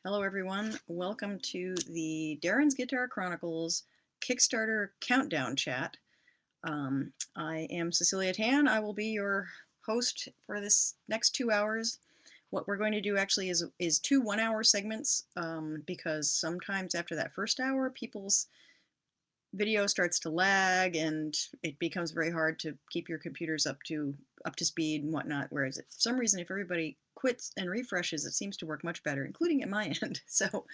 Hello everyone, welcome to the Darren's Guitar Chronicles Kickstarter Countdown Chat. I am Cecilia. I will be your host for this next 2 hours. What we're going to do actually is two 1 hour segments because sometimes after that first hour people's video starts to lag and it becomes very hard to keep your computers up to speed and whatnot. Whereas for some reason, if everybody quits and refreshes, it seems to work much better, including at my end. So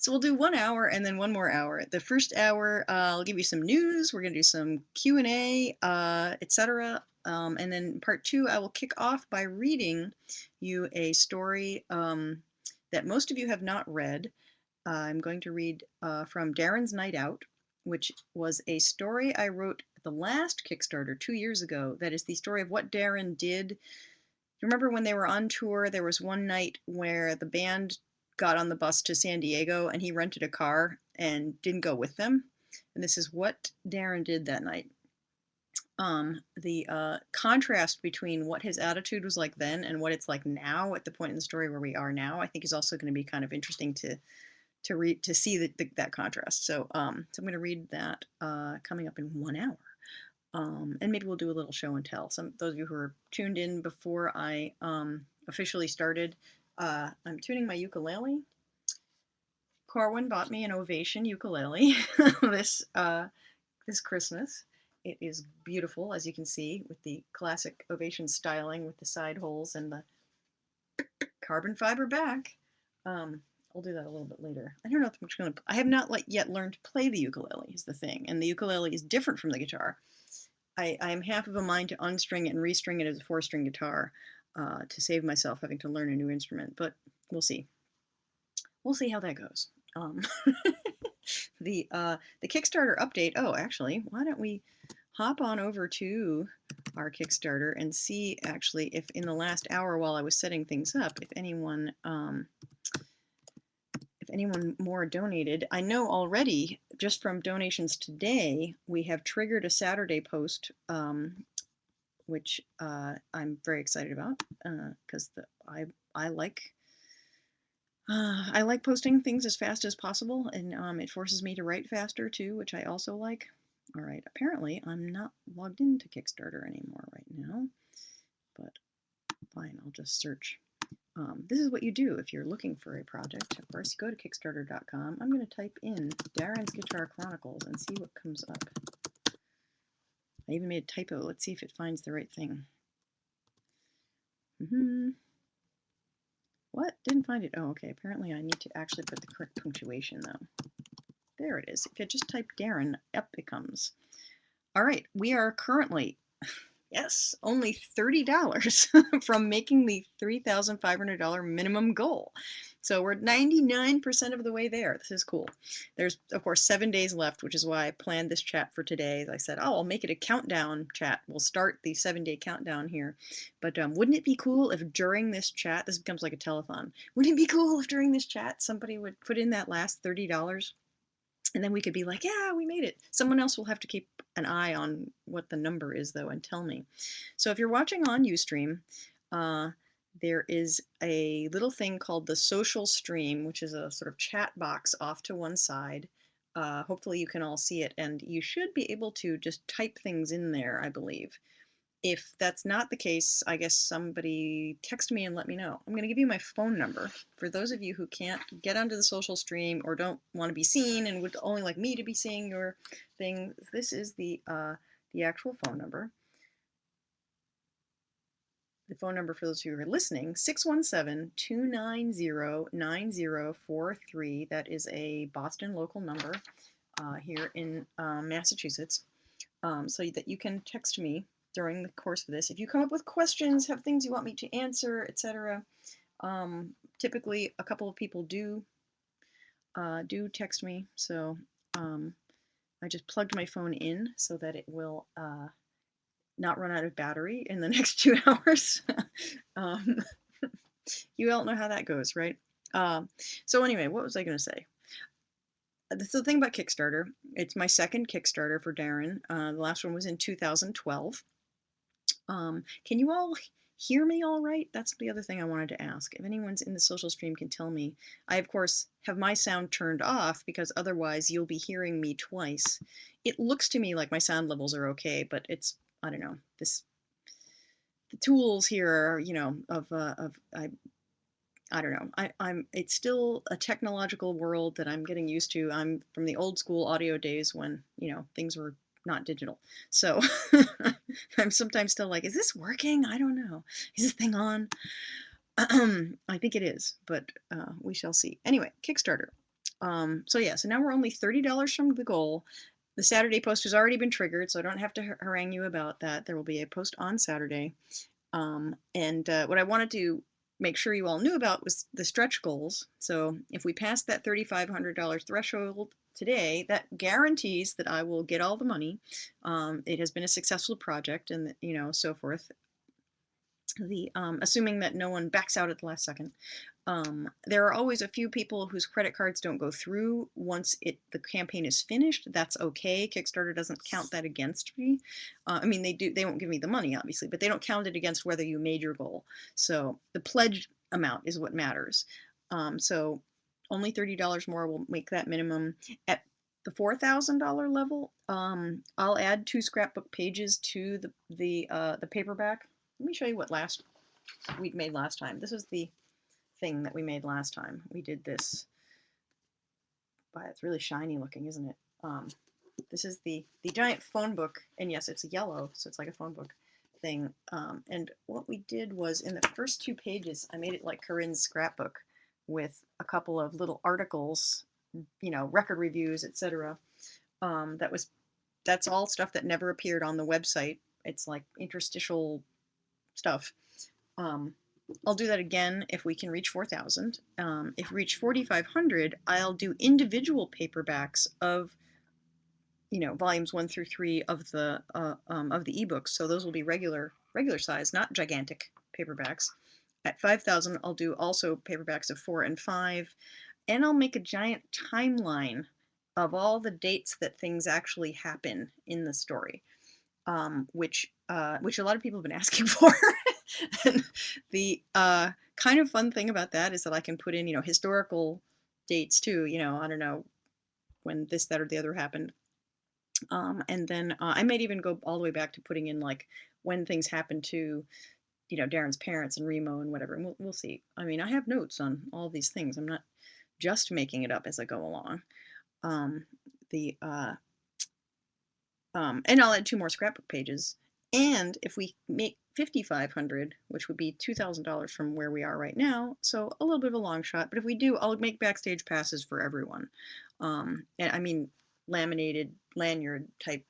we'll do 1 hour and then one more hour. The first hour, I'll give you some news. We're going to do some Q&A, etc. And then part two, I will kick off by reading you a story that most of you have not read. I'm going to read from Darren's Night Out, which was a story I wrote at the last Kickstarter 2 years ago. That is the story of what Darren did. Remember when they were on tour, there was one night where the band got on the bus to San Diego and he rented a car and didn't go with them. And this is what Darren did that night. The contrast between what his attitude was like then and what it's like now at the point in the story where we are now, I think is also going to be kind of interesting to read, to see that contrast. So I'm going to read that coming up in 1 hour. And maybe we'll do a little show and tell. Those of you who are tuned in before I officially started, I'm tuning my ukulele. Corwin bought me an Ovation ukulele this Christmas. It is beautiful, as you can see, with the classic Ovation styling with the side holes and the carbon fiber back. I'll do that a little bit later. I don't know if I'm going to. I have not yet learned to play the ukulele is the thing, and the ukulele is different from the guitar. I am half of a mind to unstring it and restring it as a 4-string guitar to save myself having to learn a new instrument, but we'll see. We'll see how that goes. The Kickstarter update. Oh, actually, why don't we hop on over to our Kickstarter and see actually if in the last hour while I was setting things up, if anyone more donated. I know already, just from donations today, we have triggered a Saturday post, which I'm very excited about because I like posting things as fast as possible, and it forces me to write faster too, which I also like. All right, apparently I'm not logged into Kickstarter anymore right now, but fine, I'll just search. This is what you do if you're looking for a project. Of course, you go to Kickstarter.com. I'm going to type in Darren's Guitar Chronicles and see what comes up. I even made a typo. Let's see if it finds the right thing. What? Didn't find it. Oh, okay. Apparently I need to actually put the correct punctuation, though. There it is. If you just type Darren, up it comes. All right. We are currently... Yes, only $30 from making the $3,500 minimum goal. So we're 99% of the way there. This is cool. There's, of course, 7 days left, which is why I planned this chat for today. As I said, oh, I'll make it a countdown chat. We'll start the 7-day countdown here. But wouldn't it be cool if during this chat, this becomes like a telethon, wouldn't it be cool if during this chat somebody would put in that last $30? And then we could be like, yeah, we made it. Someone else will have to keep an eye on what the number is, though, and tell me. So if you're watching on Ustream, there is a little thing called the social stream, which is a sort of chat box off to one side. Hopefully you can all see it, and you should be able to just type things in there, I believe. If that's not the case, I guess somebody text me and let me know. I'm going to give you my phone number. For those of you who can't get onto the social stream or don't want to be seen and would only like me to be seeing your thing, this is the actual phone number. The phone number for those of you who are listening, 617-290-9043. That is a Boston local number here in Massachusetts, so that you can text me during the course of this. If you come up with questions, have things you want me to answer, etc. Typically, a couple of people do text me, so I just plugged my phone in so that it will not run out of battery in the next 2 hours. You all know how that goes, right? So anyway, what was I going to say? The thing about Kickstarter, it's my second Kickstarter for Darren. The last one was in 2012. Can you all hear me all right? That's the other thing I wanted to ask. If anyone's in the social stream can tell me. I, of course, have my sound turned off because otherwise you'll be hearing me twice. It looks to me like my sound levels are okay, but it's, I don't know, the tools here are, you know, I don't know. It's still a technological world that I'm getting used to. I'm from the old school audio days when, you know, things were not digital. So I'm sometimes still like, is this working? I don't know. Is this thing on? I think it is, but we shall see. Anyway, Kickstarter. So yeah, so now we're only $30 from the goal. The Saturday post has already been triggered, so I don't have to harangue you about that. There will be a post on Saturday. And what I wanted to make sure you all knew about was the stretch goals. So if we pass that $3,500 threshold today, that guarantees that I will get all the money. It has been a successful project, and you know, so forth. Assuming that no one backs out at the last second. There are always a few people whose credit cards don't go through once the campaign is finished. That's okay. Kickstarter doesn't count that against me. I mean, they won't give me the money, obviously, but they don't count it against whether you made your goal. So the pledge amount is what matters. So only $30 more will make that minimum. At the $4,000 level, I'll add 2 scrapbook pages to the paperback. Let me show you what we'd made last time. This was the thing that we made last time. We did this. Wow, it's really shiny looking, isn't it? This is the giant phone book, and yes, it's yellow, so it's like a phone book thing. And what we did was in the first 2 pages, I made it like Corinne's scrapbook with a couple of little articles, you know, record reviews, etc. That's all stuff that never appeared on the website. It's like interstitial stuff. I'll do that again if we can reach 4,000. If we reach 4,500, I'll do individual paperbacks of, you know, volumes 1 through 3 of the ebooks. So those will be regular size, not gigantic paperbacks. At 5,000, I'll do also paperbacks of 4 and 5, and I'll make a giant timeline of all the dates that things actually happen in the story, which a lot of people have been asking for. And the kind of fun thing about that is that I can put in, you know, historical dates too. You know, I don't know when this, that, or the other happened. And then I might even go all the way back to putting in like when things happened to, you know, Darren's parents and Remo and whatever. And we'll see. I mean, I have notes on all these things. I'm not just making it up as I go along. And I'll add 2 more scrapbook pages. And if we make 5,500, which would be $2,000 from where we are right now, so a little bit of a long shot. But if we do, I'll make backstage passes for everyone. And I mean, laminated lanyard type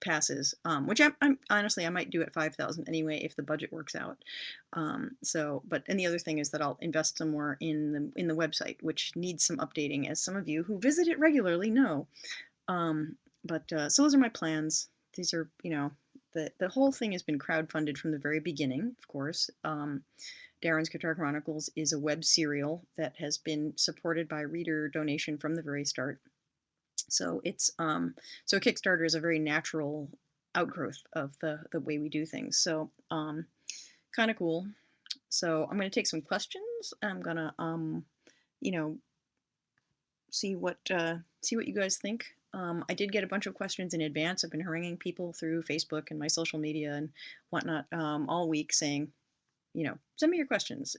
passes, which I'm honestly, I might do at 5,000 anyway if the budget works out. And the other thing is that I'll invest some more in the website, which needs some updating, as some of you who visit it regularly know. So those are my plans. These are, you know, the whole thing has been crowdfunded from the very beginning, of course. Darren's Guitar Chronicles is a web serial that has been supported by reader donation from the very start. So it's so Kickstarter is a very natural outgrowth of the way we do things. So kind of cool. So I'm going to take some questions. I'm going to you know, see what you guys think. I did get a bunch of questions in advance. I've been haranguing people through Facebook and my social media and whatnot all week, saying, you know, send me your questions.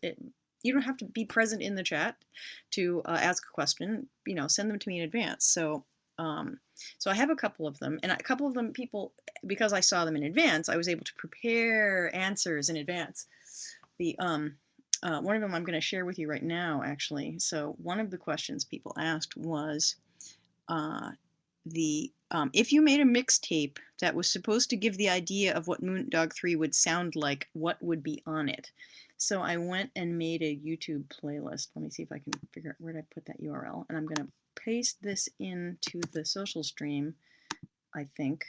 You don't have to be present in the chat to ask a question. You know, send them to me in advance. So I have a couple of them, and a couple of them people, because I saw them in advance, I was able to prepare answers in advance. One of them I'm going to share with you right now, actually. So one of the questions people asked was, if you made a mixtape that was supposed to give the idea of what Moondog 3 would sound like, what would be on it? So I went and made a YouTube playlist. Let me see if I can figure out where did I put that URL. And I'm going to paste this into the social stream, I think.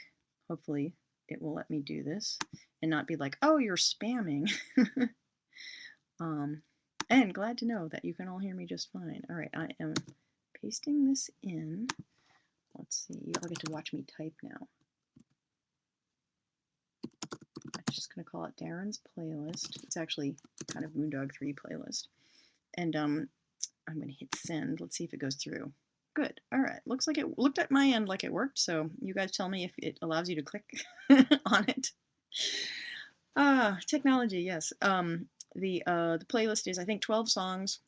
Hopefully it will let me do this and not be like, oh, you're spamming. And glad to know that you can all hear me just fine. All right, I am pasting this in. Let's see, you all get to watch me type now. just going to call it Darren's playlist. It's actually kind of Moondog 3 playlist. And I'm going to hit send. Let's see if it goes through. Good. All right. Looks like it looked at my end like it worked. So you guys tell me if it allows you to click on it. Technology, yes. The playlist is, I think, 12 songs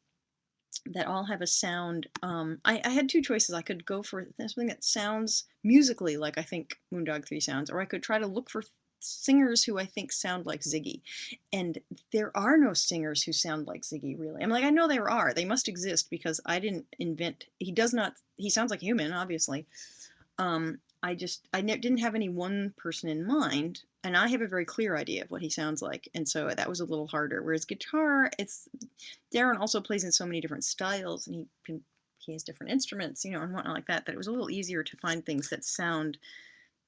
that all have a sound. I had two choices. I could go for something that sounds musically like I think Moondog 3 sounds, or I could try to look for singers who I think sound like Ziggy. And there are no singers who sound like Ziggy, really. I'm like, I know there are. They must exist because I didn't invent. He does not. He sounds like a human, obviously. I didn't have any one person in mind, and I have a very clear idea of what he sounds like, and so that was a little harder. Whereas guitar, Darren also plays in so many different styles, and he has different instruments, and whatnot like that. That it was a little easier to find things that sound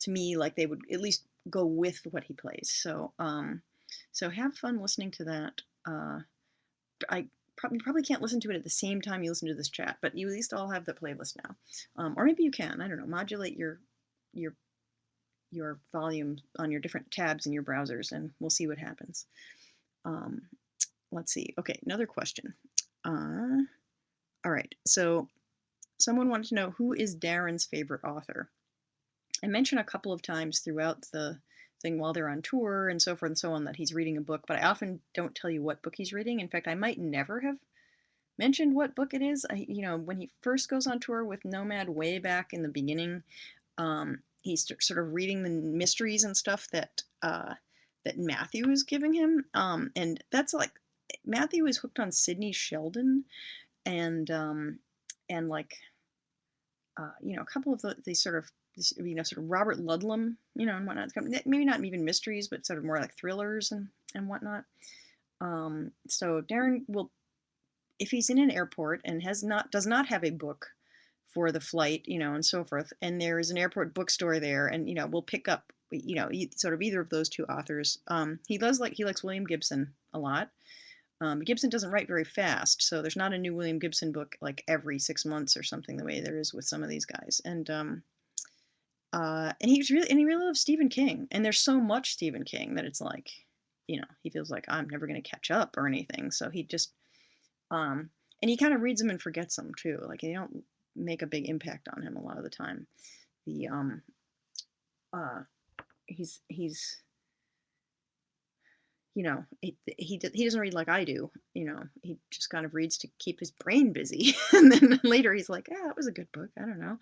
to me like they would at least go with what he plays. So so have fun listening to that. I probably can't listen to it at the same time you listen to this chat, but you at least all have the playlist now, or maybe you can. I don't know. Modulate your volume on your different tabs in your browsers, and we'll see what happens. Let's see. Okay, another question. All right. So someone wanted to know, who is Darren's favorite author? I mentioned a couple of times throughout the thing while they're on tour and so forth and so on that he's reading a book, but I often don't tell you what book he's reading. In fact, I might never have mentioned what book it is. When he first goes on tour with Nomad way back in the beginning, he's sort of reading the mysteries and stuff that Matthew is giving him, and that's like Matthew is hooked on Sidney Sheldon, and like a couple of these sort of Robert Ludlum, and whatnot. Maybe not even mysteries, but sort of more like thrillers and whatnot. So Darren will, if he's in an airport and does not have a book for the flight, and so forth, and there is an airport bookstore there, and we'll pick up, sort of either of those two authors. He likes William Gibson a lot. Gibson doesn't write very fast, so there's not a new William Gibson book like every 6 months or something the way there is with some of these guys. And he really loves Stephen King, and there's so much Stephen King that it's like, he feels like I'm never going to catch up or anything. So he just, and he kind of reads them and forgets them too. Like they don't make a big impact on him a lot of the time. He's he doesn't read like I do. He just kind of reads to keep his brain busy, and then later he's like, "Yeah, that was a good book. I don't know."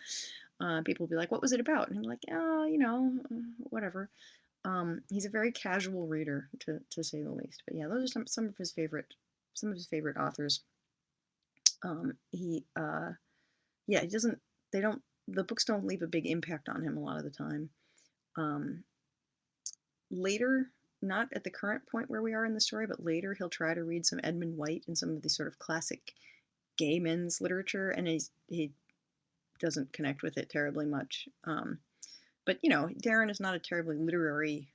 People will be like, "What was it about?" And I'm like, "Oh, whatever." He's a very casual reader, to say the least. But yeah, those are some of his favorite authors. He doesn't. The books don't leave a big impact on him a lot of the time. Later, not at the current point where we are in the story, but later he'll try to read some Edmund White and some of the sort of classic gay men's literature, and he doesn't connect with it terribly much. But Darren is not a terribly literary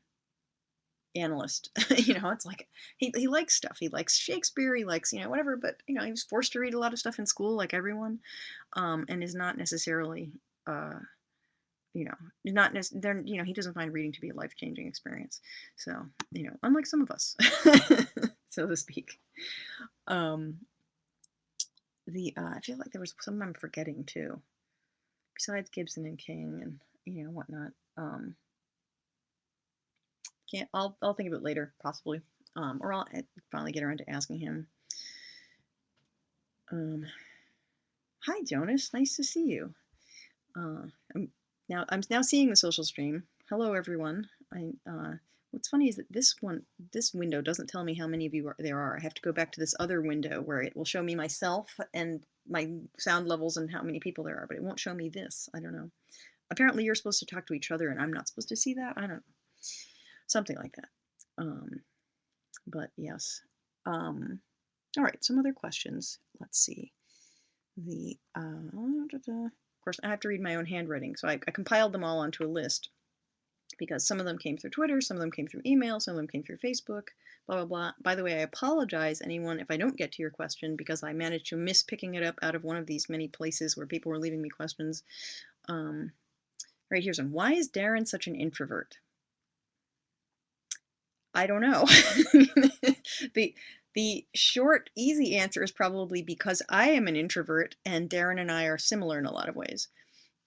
analyst. It's like he likes stuff. He likes Shakespeare. He likes whatever. But he was forced to read a lot of stuff in school, like everyone, and is not necessarily he doesn't find reading to be a life-changing experience. So unlike some of us, so to speak. I feel like there was something I'm forgetting too, besides Gibson and King and whatnot. I'll think of it later, possibly, or I'll finally get around to asking him. Hi, Jonas. Nice to see you. I'm now seeing the social stream. Hello, everyone. What's funny is that this window doesn't tell me how many of you there are. I have to go back to this other window where it will show me myself and my sound levels and how many people there are, but it won't show me this. I don't know. Apparently, you're supposed to talk to each other, and I'm not supposed to see that. I don't know. Something like that. But yes. All right, some other questions. Let's see. Of course, I have to read my own handwriting, so I compiled them all onto a list because some of them came through Twitter, some of them came through email, some of them came through Facebook, blah, blah, blah. By the way, I apologize, anyone, if I don't get to your question because I managed to miss picking it up out of one of these many places where people were leaving me questions. Right, here's one. Why is Darren such an introvert? I don't know. The the short, easy answer is probably because I am an introvert and Darren and I are similar in a lot of ways.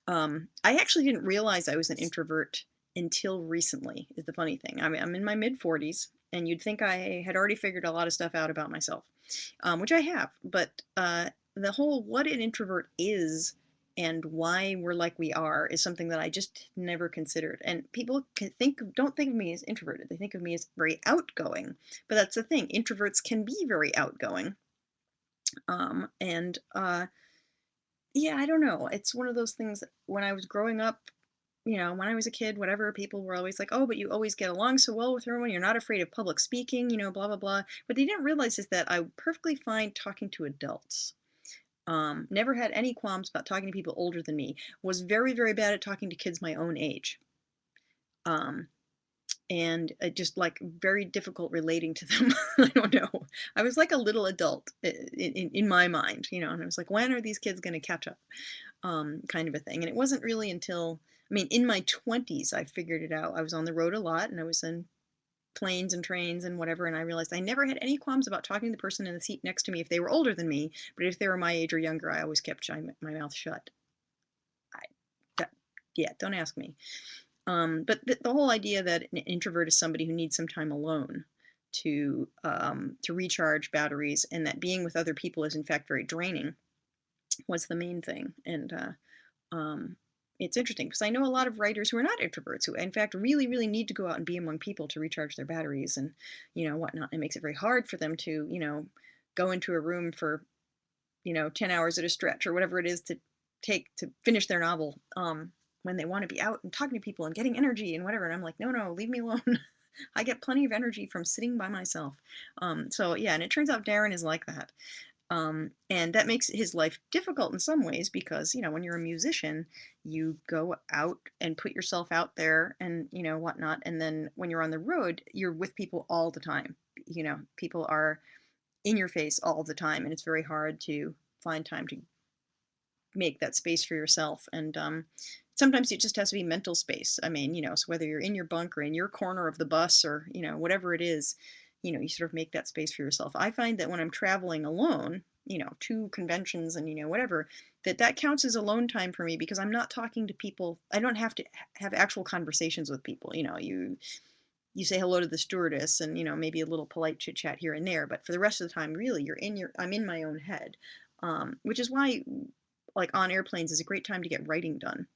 I actually didn't realize I was an introvert until recently, is the funny thing. I'm in my mid 40s, and you'd think I had already figured a lot of stuff out about myself, which I have. But the whole what an introvert is and why we're like we are is something that I just never considered. And people don't think of me as introverted. They think of me as very outgoing. But that's the thing. Introverts can be very outgoing. And yeah, I don't know. It's one of those things that when I was growing up, when I was a kid, whatever, people were always like, "Oh, but you always get along so well with everyone. You're not afraid of public speaking, blah, blah, blah." What they didn't realize is that I'm perfectly fine talking to adults. Never had any qualms about talking to people older than me. Was very, very bad at talking to kids my own age. Um, and just like very difficult relating to them. I don't know. I was like a little adult in my mind, and I was like, when are these kids going to catch up? Kind of a thing. And it wasn't really until, I mean, in my 20s, I figured it out. I was on the road a lot and I was in planes and trains and whatever. And I realized I never had any qualms about talking to the person in the seat next to me if they were older than me. But if they were my age or younger, I always kept my mouth shut. I, that, yeah, don't ask me. But the whole idea that an introvert is somebody who needs some time alone to recharge batteries, and that being with other people is in fact very draining, was the main thing. And it's interesting because I know a lot of writers who are not introverts who, in fact, really, really need to go out and be among people to recharge their batteries and whatnot. It makes it very hard for them to go into a room for 10 hours at a stretch or whatever it is to take to finish their novel. When they want to be out and talking to people and getting energy and whatever. And I'm like, no, leave me alone. I get plenty of energy from sitting by myself. So yeah, and it turns out Darren is like that. And that makes his life difficult in some ways because, when you're a musician, you go out and put yourself out there and, whatnot. And then when you're on the road, you're with people all the time. People are in your face all the time. And it's very hard to find time to make that space for yourself. And sometimes it just has to be mental space. I mean, so whether you're in your bunk or in your corner of the bus or, whatever it is, you sort of make that space for yourself. I find that when I'm traveling alone, to conventions and, whatever, that counts as alone time for me because I'm not talking to people. I don't have to have actual conversations with people. You say hello to the stewardess and, maybe a little polite chit chat here and there. But for the rest of the time, really, I'm in my own head, which is why like on airplanes is a great time to get writing done,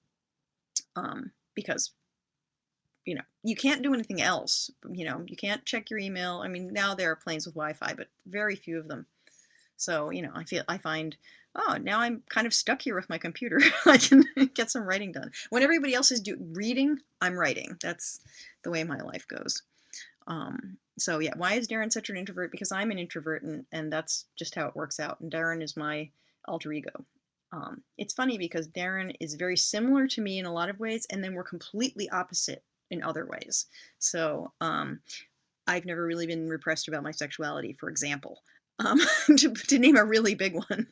because you can't do anything else. You can't check your email. I mean, now there are planes with Wi-Fi, but very few of them. So I find, oh, now I'm kind of stuck here with my computer. I can get some writing done. When everybody else is reading, I'm writing. That's the way my life goes. So yeah, why is Darren such an introvert? Because I'm an introvert, and that's just how it works out. And Darren is my alter ego. It's funny because Darren is very similar to me in a lot of ways, and then we're completely opposite in other ways. So I've never really been repressed about my sexuality, for example, to name a really big one.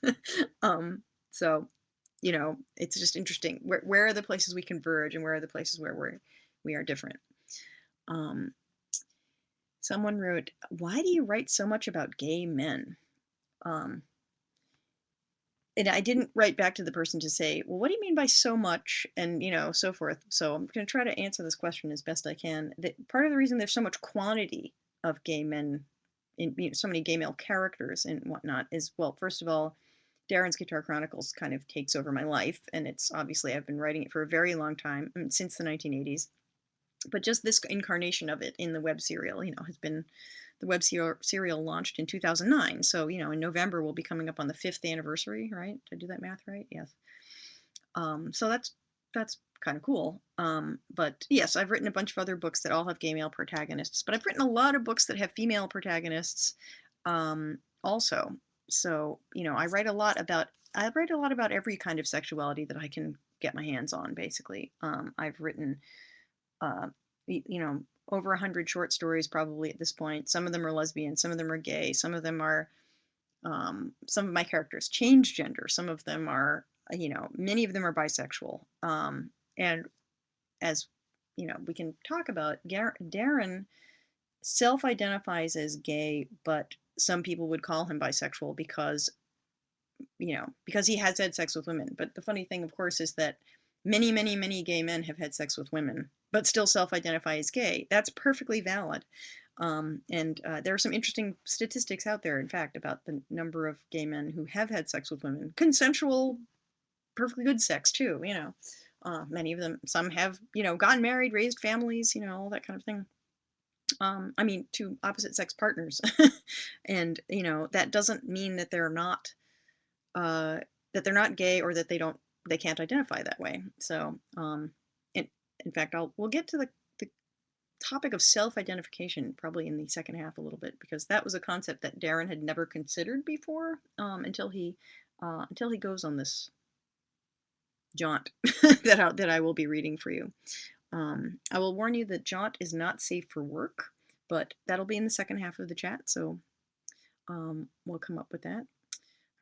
So, it's just interesting. Where are the places we converge, and where are the places where we are different? Someone wrote, "Why do you write so much about gay men?" And I didn't write back to the person to say, well, what do you mean by so much? And, so forth. So I'm going to try to answer this question as best I can. Part of the reason there's so much quantity of gay men, so many gay male characters and whatnot is, well, first of all, Darren's Guitar Chronicles kind of takes over my life. And it's obviously, I've been writing it for a very long time, since the 1980s. But just this incarnation of it in the web serial, has been, the web serial launched in 2009. So, in November, we'll be coming up on the 5th anniversary, right? Did I do that math right? Yes. So that's kind of cool. But yes, I've written a bunch of other books that all have gay male protagonists, but I've written a lot of books that have female protagonists also. So, I write a lot about every kind of sexuality that I can get my hands on, basically. I've written over 100 short stories probably at this point. Some of them are lesbian, some of them are gay, some of them are, some of my characters change gender, some of them are, many of them are bisexual. And as we can talk about, Darren self-identifies as gay, but some people would call him bisexual because, because he has had sex with women. But the funny thing, of course, is that many, many, many gay men have had sex with women, but still self-identify as gay. That's perfectly valid. And there are some interesting statistics out there, in fact, about the number of gay men who have had sex with women. Consensual, perfectly good sex, too, Many of them, some have, gotten married, raised families, all that kind of thing. I mean, to opposite sex partners. And, that doesn't mean that uh, they're not gay, or that they can't identify that way. So, in, in fact, we'll get to the topic of self-identification probably in the second half a little bit, because that was a concept that Darren had never considered before, until he goes on this jaunt that I will be reading for you. I will warn you that jaunt is not safe for work, but that'll be in the second half of the chat, so we'll come up with that.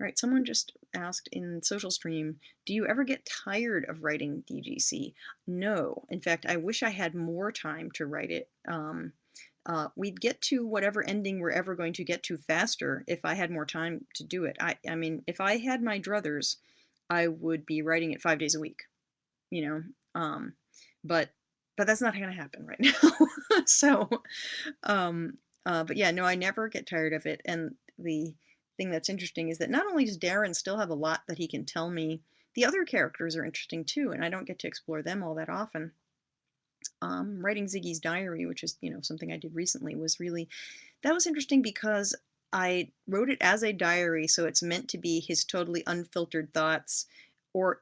All right, someone just asked in Social Stream, do you ever get tired of writing DGC? No. In fact, I wish I had more time to write it. We'd get to whatever ending we're ever going to get to faster if I had more time to do it. I mean, if I had my druthers, I would be writing it 5 days a week, but that's not going to happen right now. So, but yeah, no, I never get tired of it. And the thing that's interesting is that not only does Darren still have a lot that he can tell me, the other characters are interesting too, and I don't get to explore them all that often. Writing Ziggy's diary, which is, something I did recently, that was interesting because I wrote it as a diary, so it's meant to be his totally unfiltered thoughts, or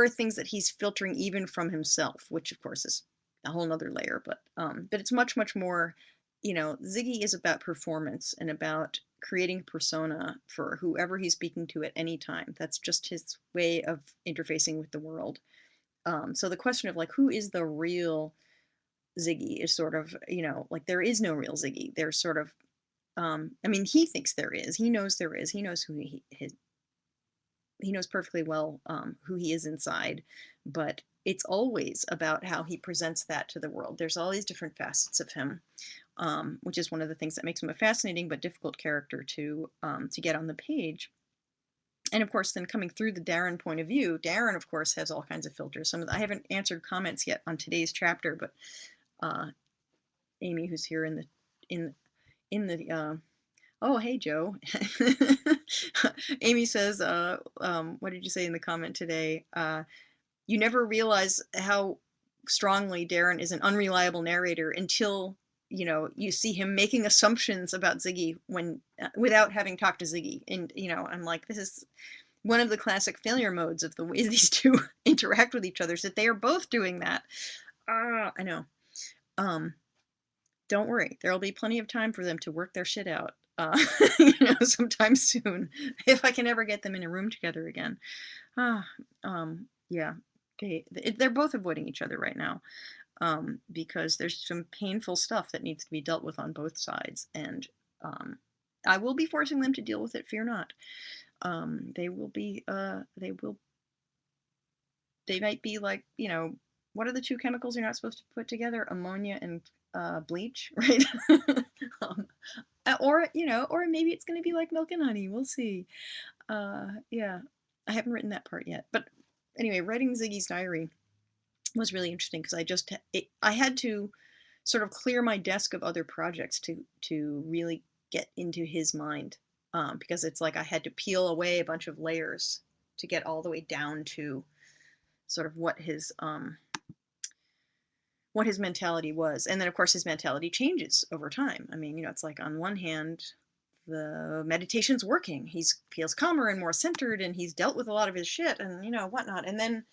things that he's filtering even from himself, which of course is a whole nother layer, but it's much, much more, Ziggy is about performance and about creating persona for whoever he's speaking to at any time. That's just his way of interfacing with the world. So the question of like, who is the real Ziggy is sort of, like there is no real Ziggy. There's sort of, I mean, he thinks there is. He knows there is. He knows who he knows perfectly well who he is inside, but it's always about how he presents that to the world. There's all these different facets of him, which is one of the things that makes him a fascinating but difficult character to get on the page. And of course, then coming through the Darren point of view, Darren, of course, has all kinds of filters. I haven't answered comments yet on today's chapter, but Amy, who's here in the oh, hey, Joe. Amy says, what did you say in the comment today? You never realize how strongly Darren is an unreliable narrator until, you see him making assumptions about Ziggy without having talked to Ziggy. And, I'm like, this is one of the classic failure modes of the ways these two interact with each other, is that they are both doing that. I know. Don't worry, there'll be plenty of time for them to work their shit out. Sometime soon, if I can ever get them in a room together again. Yeah, they're both avoiding each other right now, because there's some painful stuff that needs to be dealt with on both sides, and I will be forcing them to deal with it. Fear not. They might be like, what are the two chemicals you're not supposed to put together? Ammonia and bleach, right? Or maybe it's going to be like milk and honey. We'll see. Yeah, I haven't written that part yet. But anyway, writing Ziggy's diary was really interesting because I had to sort of clear my desk of other projects to really get into his mind, because it's like I had to peel away a bunch of layers to get all the way down to sort of what his mentality was. And then of course his mentality changes over time. I mean, it's like on one hand, the meditation's working. He feels calmer and more centered, and he's dealt with a lot of his shit and, whatnot. And then,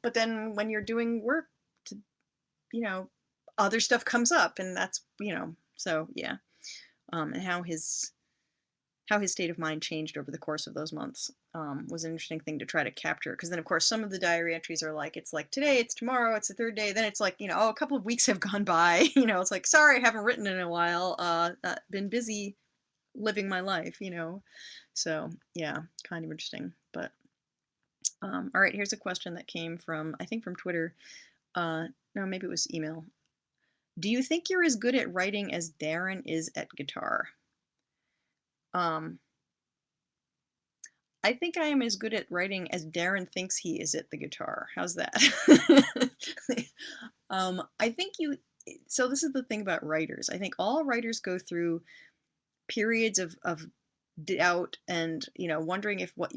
but then when you're doing work to, other stuff comes up, and that's, so yeah. And how his state of mind changed over the course of those months was an interesting thing to try to capture. Because then, of course, some of the diary entries are like, it's like today, it's tomorrow, it's the third day. Then it's like, a couple of weeks have gone by. It's like, sorry, I haven't written in a while. Been busy living my life, So yeah, kind of interesting. But all right, here's a question that came from, I think from Twitter. No, maybe it was email. Do you think you're as good at writing as Darren is at guitar? Um, I think I am as good at writing as Darren thinks he is at the guitar. How's that? I think so this is the thing about writers. I think all writers go through periods of doubt and, wondering if what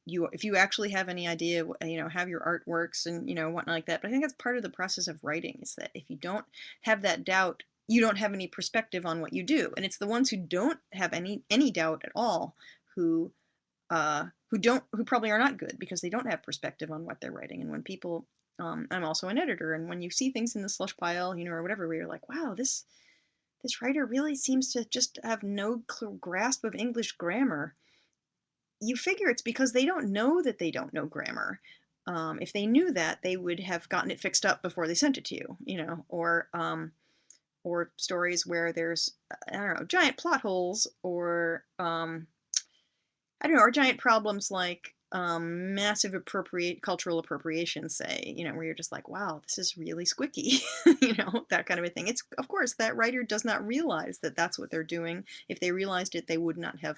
if you actually have any idea, have your art works and, whatnot like that. But I think that's part of the process of writing, is that if you don't have that doubt, you don't have any perspective on what you do. And it's the ones who don't have any doubt at all who who probably are not good, because they don't have perspective on what they're writing. And when people, I'm also an editor, and when you see things in the slush pile, or whatever, where you're like, wow, this writer really seems to just have no grasp of English grammar, you figure it's because they don't know that they don't know grammar. If they knew that, they would have gotten it fixed up before they sent it to you, or stories where there's, I don't know, giant plot holes, or I don't know, or giant problems like massive cultural appropriation, say, where you're just like, wow, this is really squicky, that kind of a thing. It's, of course, that writer does not realize that that's what they're doing. If they realized it, they would not have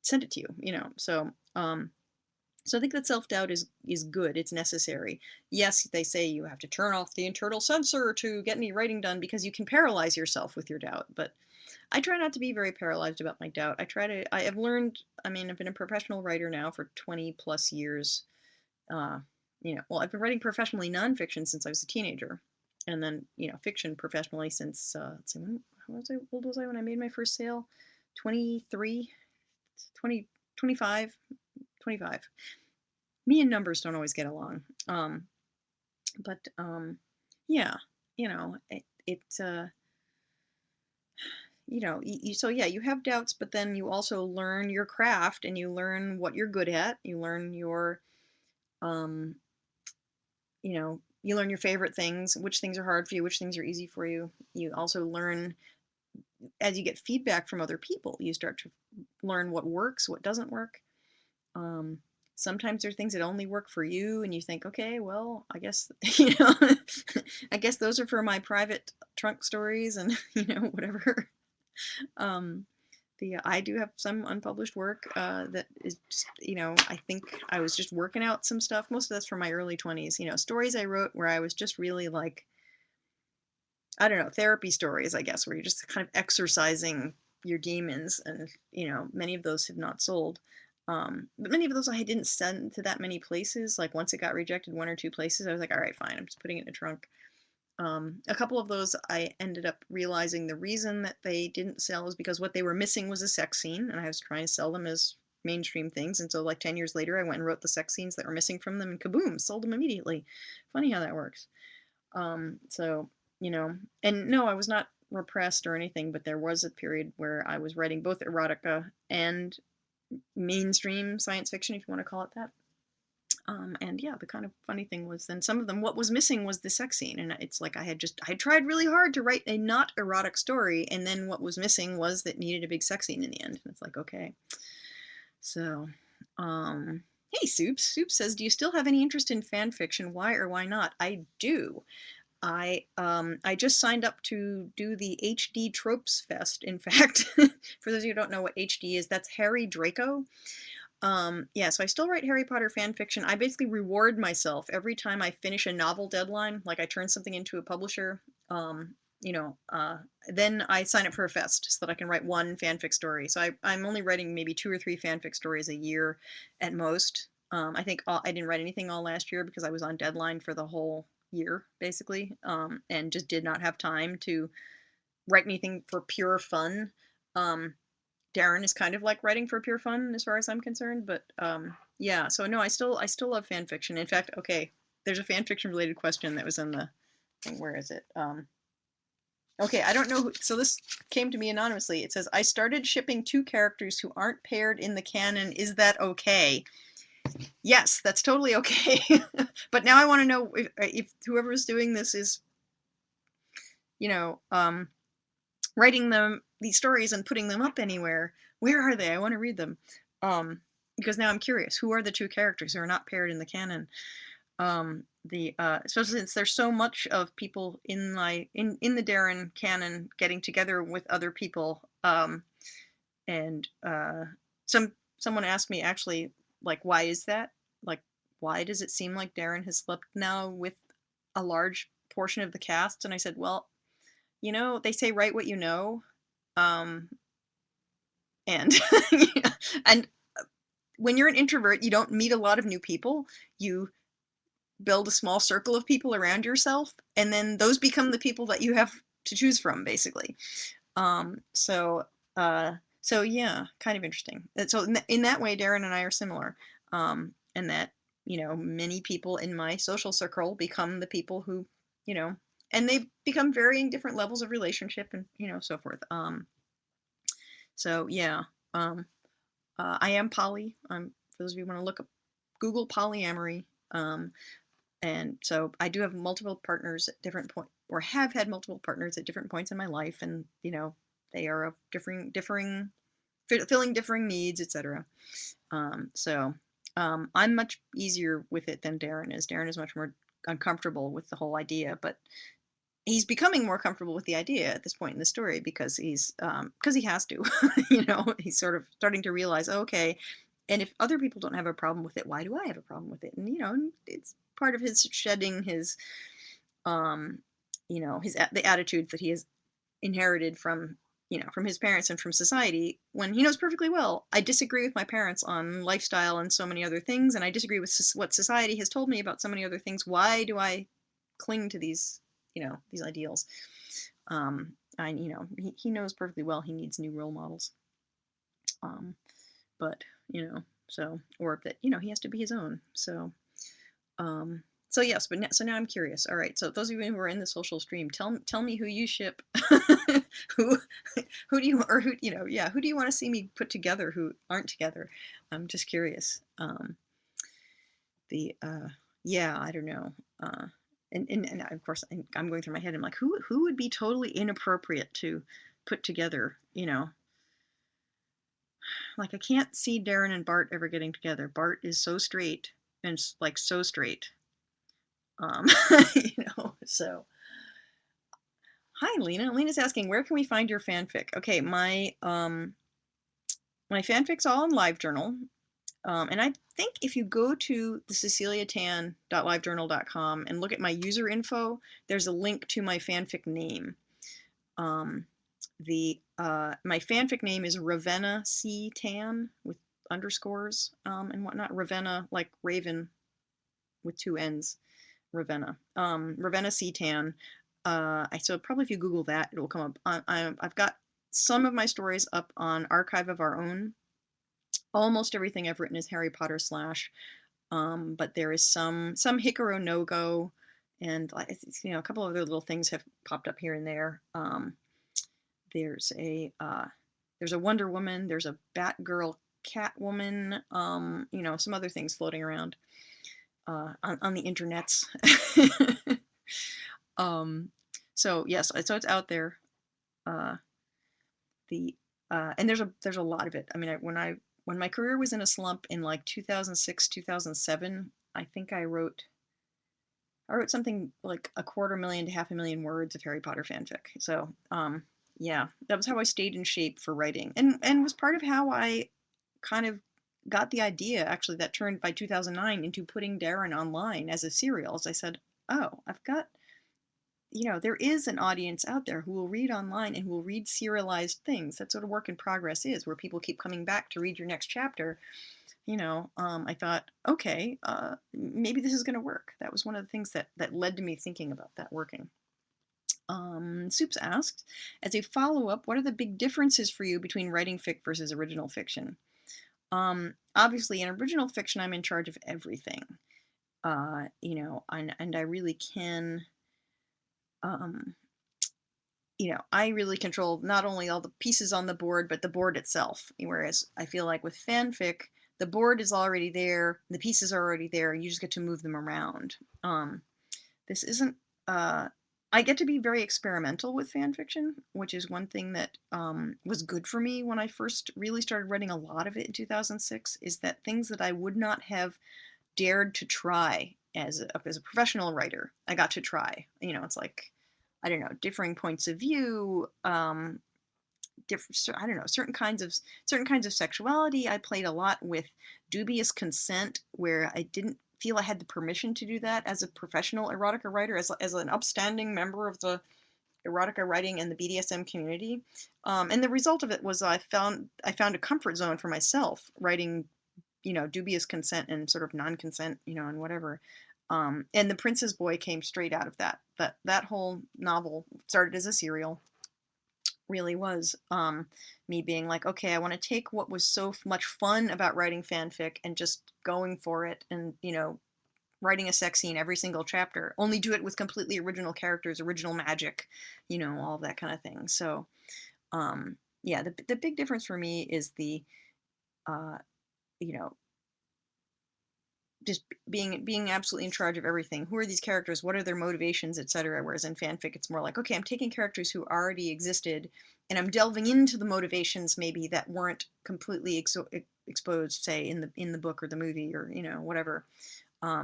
sent it to you, so I think that self-doubt is good. It's necessary. Yes, they say you have to turn off the internal censor to get any writing done, because you can paralyze yourself with your doubt. But I try not to be very paralyzed about my doubt. I have learned, I've been a professional writer now for 20 plus years. Well, I've been writing professionally nonfiction since I was a teenager. And then, fiction professionally since, let's see, how old was I when I made my first sale? 23, 20, 25, 25. Me and numbers don't always get along. But yeah, so yeah, you have doubts, but then you also learn your craft, and you learn what you're good at. You learn um, you learn your favorite things, which things are hard for you, which things are easy for you. You also learn, as you get feedback from other people, you start to learn what works, what doesn't work. Sometimes there are things that only work for you, and you think, okay, well, I guess, I guess those are for my private trunk stories, and, whatever. I do have some unpublished work that is just, I think I was just working out some stuff. Most of that's from my early 20s, stories I wrote where I was just really like, I don't know, therapy stories, I guess, where you're just kind of exercising your demons. And, many of those have not sold. But many of those I didn't send to that many places. Like once it got rejected 1 or 2 places, I was like, all right, fine, I'm just putting it in a trunk. A couple of those I ended up realizing the reason that they didn't sell was because what they were missing was a sex scene, and I was trying to sell them as mainstream things. And so like 10 years later, I went and wrote the sex scenes that were missing from them, and kaboom, sold them immediately. Funny how that works. So, and no, I was not repressed or anything, but there was a period where I was writing both erotica and mainstream science fiction, if you want to call it that. And yeah, the kind of funny thing was then some of them, what was missing was the sex scene. And it's like I tried really hard to write a not erotic story, and then what was missing was that needed a big sex scene in the end. And it's like, okay. So, hey, Soups. Soups says, do you still have any interest in fan fiction? Why or why not? I do. I just signed up to do the HD Tropes Fest. In fact, for those of you who don't know what HD is, that's Harry Draco. Yeah, so I still write Harry Potter fan fiction. I basically reward myself every time I finish a novel deadline, like I turn something into a publisher. Then I sign up for a fest so that I can write 1 fanfic story. So I'm only writing maybe 2 or 3 fanfic stories a year at most. I think I didn't write anything all last year because I was on deadline for the whole year, basically, and just did not have time to write anything for pure fun. Darren is kind of like writing for pure fun as far as I'm concerned, but yeah, so no, I still love fan fiction. In fact, okay, there's a fan fiction related question that was in the thing. Where is it? Okay, I don't know who, so this came to me anonymously. It says, I started shipping 2 characters who aren't paired in the canon. Is that okay? Yes, that's totally okay. But now I want to know if whoever's doing this is, writing these stories and putting them up anywhere. Where are they? I want to read them. Because now I'm curious. Who are the 2 characters who are not paired in the canon? Especially since there's so much of people in the Darren canon getting together with other people. And someone asked me actually, like, why is that? Like, why does it seem like Darren has slept now with a large portion of the cast? And I said, well, they say write what you know. Um, and and when you're an introvert, you don't meet a lot of new people. You build a small circle of people around yourself, and then those become the people that you have to choose from, basically. Um, so, so yeah, kind of interesting. So in that way, Darren and I are similar, and that many people in my social circle become the people who, and they become varying different levels of relationship, and so forth. So yeah, I am poly. For those of you who want to look up, Google polyamory. And so I do have multiple partners at different points, or have had multiple partners at different points in my life, and they are of differing, filling differing needs, etc. So I'm much easier with it than Darren is. Darren is much more uncomfortable with the whole idea, but he's becoming more comfortable with the idea at this point in the story because he has to. He's sort of starting to realize, oh, okay, and if other people don't have a problem with it, why do I have a problem with it? And it's part of his shedding his the attitudes that he has inherited from from his parents and from society, when he knows perfectly well I disagree with my parents on lifestyle and so many other things, and I disagree with what society has told me about so many other things. Why do I cling to these these ideals? He knows perfectly well he needs new role models, but so, or that he has to be his own. So so yes, but so now I'm curious. All right, so those of you who are in the social stream, tell me who you ship. who who do you, or who yeah, who do you want to see me put together who aren't together? I'm just curious. Yeah, I don't know. And of course I'm going through my head. I'm like, who would be totally inappropriate to put together? Like, I can't see Darren and Bart ever getting together. Bart is so straight, and like so straight. So hi, Lena. Lena's asking, where can we find your fanfic? Okay, my fanfic's all in LiveJournal. And I think if you go to the ceciliatan.livejournal.com and look at my user info, there's a link to my fanfic name. My fanfic name is Ravenna C. Tan with underscores and whatnot. Ravenna, like Raven with 2 N's. Ravenna. Ravenna C. Tan. So probably if you Google that, it will come up. I've got some of my stories up on Archive of Our Own. Almost everything I've written is Harry Potter / but there is some Hikaru no Go, and a couple of other little things have popped up here and there. There's a Wonder Woman, there's a Batgirl, Catwoman, some other things floating around on the internets. So yes, so it's out there. And there's a lot of it. I mean, when my career was in a slump in like 2006, 2007, I think I wrote something like 250,000 to 500,000 words of Harry Potter fanfic. So yeah, that was how I stayed in shape for writing, and was part of how I kind of got the idea, actually, that turned by 2009 into putting Darren online as a serial. As I said, oh, I've got, there is an audience out there who will read online and who will read serialized things. That's what a work in progress is, where people keep coming back to read your next chapter. I thought, okay, maybe this is going to work. That was one of the things that led to me thinking about that working. Soups asked, as a follow-up, what are the big differences for you between writing fic versus original fiction? Obviously, in original fiction, I'm in charge of everything. And I really can, I really control not only all the pieces on the board, but the board itself. Whereas I feel like with fanfic, the board is already there, the pieces are already there, you just get to move them around. This isn't, I get to be very experimental with fan fiction, which is one thing that was good for me when I first really started writing a lot of it in 2006, is that things that I would not have dared to try as a professional writer, I got to try. You know, it's like, I don't know, differing points of view, different, I don't know, certain kinds of sexuality. I played a lot with dubious consent, where I didn't feel I had the permission to do that as a professional erotica writer, as an upstanding member of the erotica writing and the BDSM community. And the result of it was I found a comfort zone for myself writing, you know, dubious consent and sort of non-consent, you know, and whatever. And The Prince's Boy came straight out of that. That whole novel started as a serial, really was me being like, okay, I want to take what was so much fun about writing fanfic and just going for it, and, you know, writing a sex scene every single chapter, only do it with completely original characters, original magic, you know, all of that kind of thing. So yeah, the big difference for me is the uh, you know, just being absolutely in charge of everything. Who are these characters? What are their motivations, etc. Whereas in fanfic, it's more like, okay, I'm taking characters who already existed, and I'm delving into the motivations maybe that weren't completely exposed, say in the book or the movie, or, you know, whatever.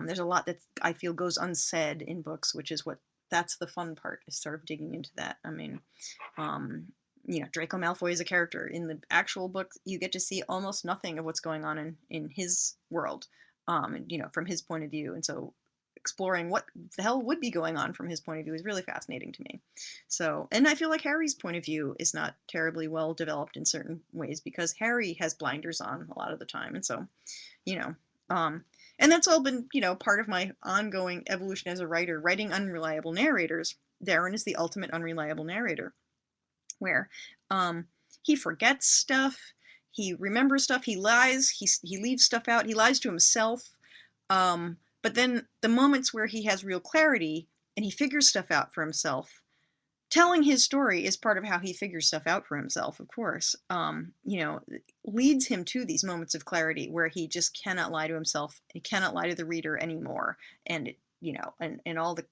There's a lot that I feel goes unsaid in books, which is that's the fun part, is sort of digging into that. I mean, um, you know, Draco Malfoy is a character. In the actual book, you get to see almost nothing of what's going on in his world, you know, from his point of view. And so exploring what the hell would be going on from his point of view is really fascinating to me. So, and I feel like Harry's point of view is not terribly well developed in certain ways, because Harry has blinders on a lot of the time. And so, you know, and that's all been, you know, part of my ongoing evolution as a writer, writing unreliable narrators. Darren is the ultimate unreliable narrator, where he forgets stuff, he remembers stuff, he lies, he leaves stuff out, he lies to himself. But then the moments where he has real clarity and he figures stuff out for himself, telling his story is part of how he figures stuff out for himself, of course, you know, leads him to these moments of clarity where he just cannot lie to himself, he cannot lie to the reader anymore. And, you know, and all the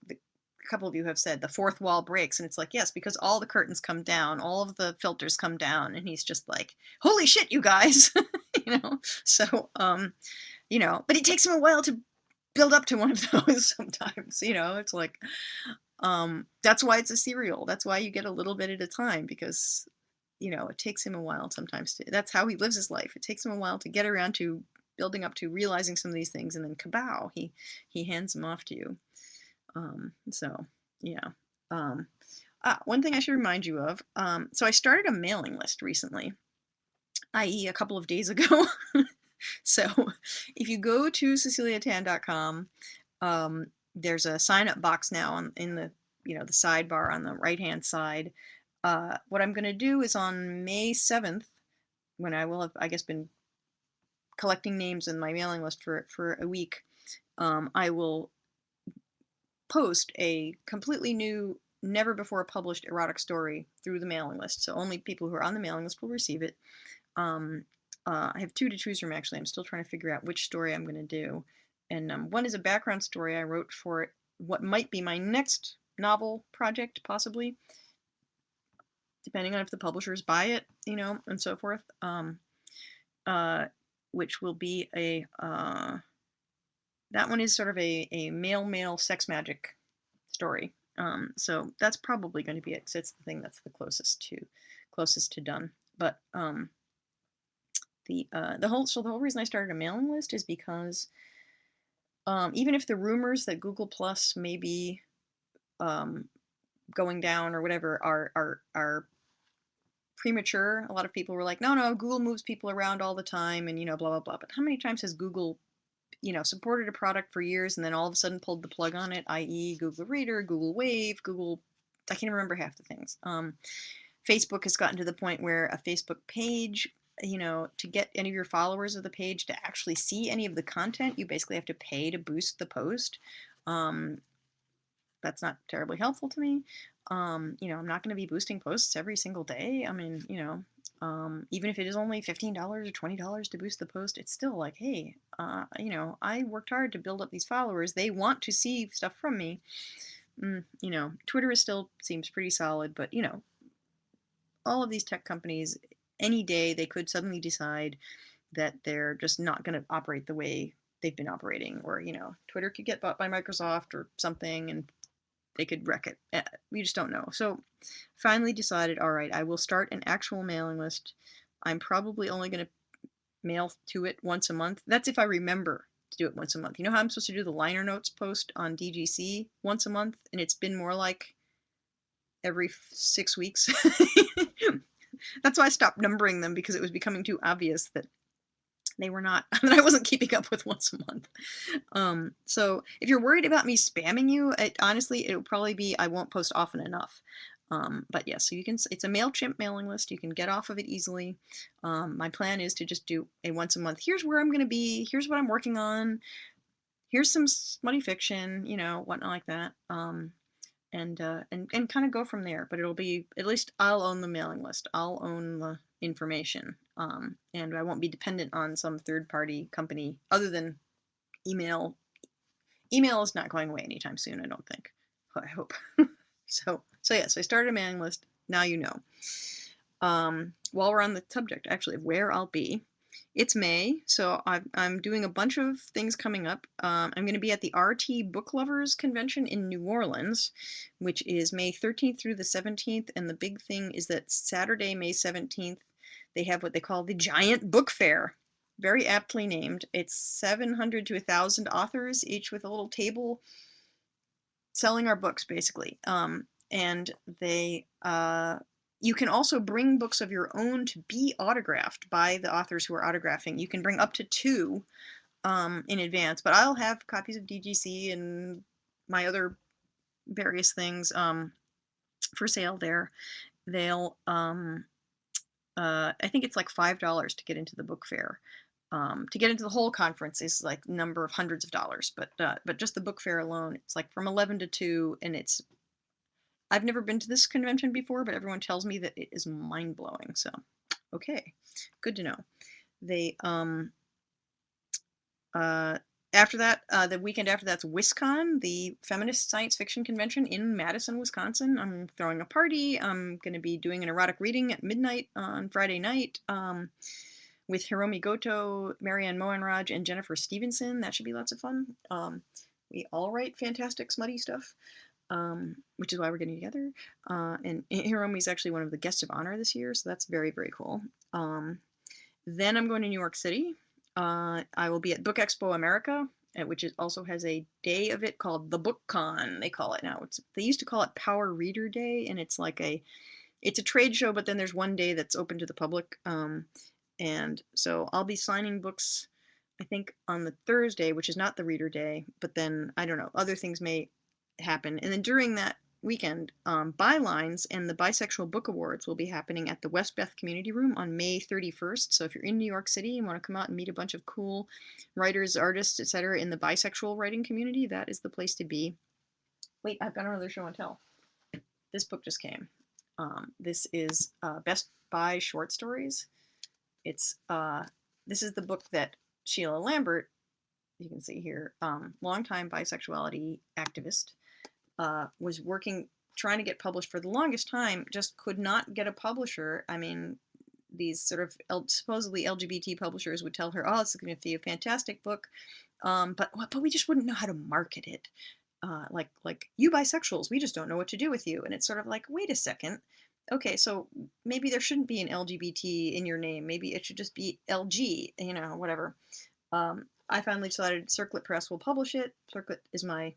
couple of you have said the fourth wall breaks, and it's like, yes, because all the curtains come down, all of the filters come down, and he's just like, holy shit, you guys. You know, so you know, but it takes him a while to build up to one of those sometimes. You know, it's like, that's why it's a serial, that's why you get a little bit at a time, because, you know, it takes him a while sometimes to, that's how he lives his life, it takes him a while to get around to building up to realizing some of these things, and then kabow, he hands them off to you. So yeah. One thing I should remind you of, so I started a mailing list recently, i.e. a couple of days ago. So if you go to ceciliatan.com, there's a sign up box now in the, you know, the sidebar on the right hand side. What I'm going to do is on May 7th, when I will have, I guess, been collecting names in my mailing list for a week, I will post a completely new, never before published erotic story through the mailing list. So only people who are on the mailing list will receive it. I have two to choose from, actually. I'm still trying to figure out which story I'm going to do. And one is a background story I wrote for what might be my next novel project, possibly, depending on if the publishers buy it, you know, and so forth. Which will be that one is sort of a male sex magic story. So that's probably going to be it, because it's the thing that's the closest to done. But the whole reason I started a mailing list is because even if the rumors that Google Plus may be going down or whatever are premature, a lot of people were like, no, Google moves people around all the time, and, you know, blah blah blah. But how many times has Google, you know, supported a product for years and then all of a sudden pulled the plug on it, i.e. Google Reader, Google Wave, I can't remember half the things. Facebook has gotten to the point where a Facebook page, you know, to get any of your followers of the page to actually see any of the content, you basically have to pay to boost the post. That's not terribly helpful to me. You know, I'm not going to be boosting posts every single day. I mean, you know, even if it is only $15 or $20 to boost the post, it's still like, hey, you know, I worked hard to build up these followers. They want to see stuff from me. You know, Twitter still seems pretty solid, but, you know, all of these tech companies, any day they could suddenly decide that they're just not going to operate the way they've been operating, or Twitter could get bought by Microsoft or something, and they could wreck it. We just don't know. So finally decided, all right, I will start an actual mailing list. I'm probably only going to mail to it once a month. That's if I remember to do it once a month. You know how I'm supposed to do the liner notes post on DGC once a month, and it's been more like every 6 weeks. That's why I stopped numbering them, because it was becoming too obvious that they were not, that I wasn't keeping up with once a month. So if you're worried about me spamming you, honestly, it'll probably be I won't post often enough. But yeah, so it's a MailChimp mailing list. You can get off of it easily. My plan is to just do a once a month. Here's where I'm going to be. Here's what I'm working on. Here's some smutty fiction, whatnot like that. And kind of go from there. But it'll be, at least I'll own the mailing list. I'll own the information. And I won't be dependent on some third-party company other than email. Email is not going away anytime soon, I don't think. I hope. So yes, I started a mailing list. Now you know. While we're on the subject, actually, of where I'll be, it's May, so I'm doing a bunch of things coming up. I'm going to be at the RT Book Lovers Convention in New Orleans, which is May 13th through the 17th, and the big thing is that Saturday, May 17th, they have what they call the Giant Book Fair. Very aptly named. It's 700 to 1,000 authors, each with a little table selling our books, basically. And they you can also bring books of your own to be autographed by the authors who are autographing. You can bring up to 2 in advance, but I'll have copies of DGC and my other various things for sale there. They'll I think it's like $5 to get into the book fair. To get into the whole conference is like a number of hundreds of dollars, but just the book fair alone, it's like from 11 to 2, and I've never been to this convention before, but everyone tells me that it is mind-blowing. So, okay, good to know. They after that, the weekend after that's WisCon, the Feminist Science Fiction Convention in Madison, Wisconsin. I'm throwing a party. I'm going to be doing an erotic reading at midnight on Friday night with Hiromi Goto, Marianne Mohenraj, and Jennifer Stevenson. That should be lots of fun. We all write fantastic, smutty stuff. Which is why we're getting together. And Hiromi's actually one of the guests of honor this year, so that's very, very cool. Then I'm going to New York City. I will be at Book Expo America, which also has a day of it called the Book Con, they call it now. They used to call it Power Reader Day, and it's a trade show, but then there's one day that's open to the public. And so I'll be signing books, I think, on the Thursday, which is not the reader day, but then, I don't know, other things may happen. And then during that weekend, Bylines and the Bisexual Book Awards will be happening at the West Beth Community Room on May 31st. So if you're in New York City and want to come out and meet a bunch of cool writers, artists, etc. in the bisexual writing community, that is the place to be. Wait, I've got another show and tell. This book just came. This is Best Buy Short Stories. This is the book that Sheila Lambert, you can see here, longtime bisexuality activist, was trying to get published for the longest time, just could not get a publisher. I mean, these sort of supposedly LGBT publishers would tell her, oh, it's going to be a fantastic book, but we just wouldn't know how to market it. Like you bisexuals, we just don't know what to do with you. And it's sort of like, wait a second. Okay, so maybe there shouldn't be an LGBT in your name. Maybe it should just be LG, whatever. I finally decided Circlet Press will publish it. Circlet is the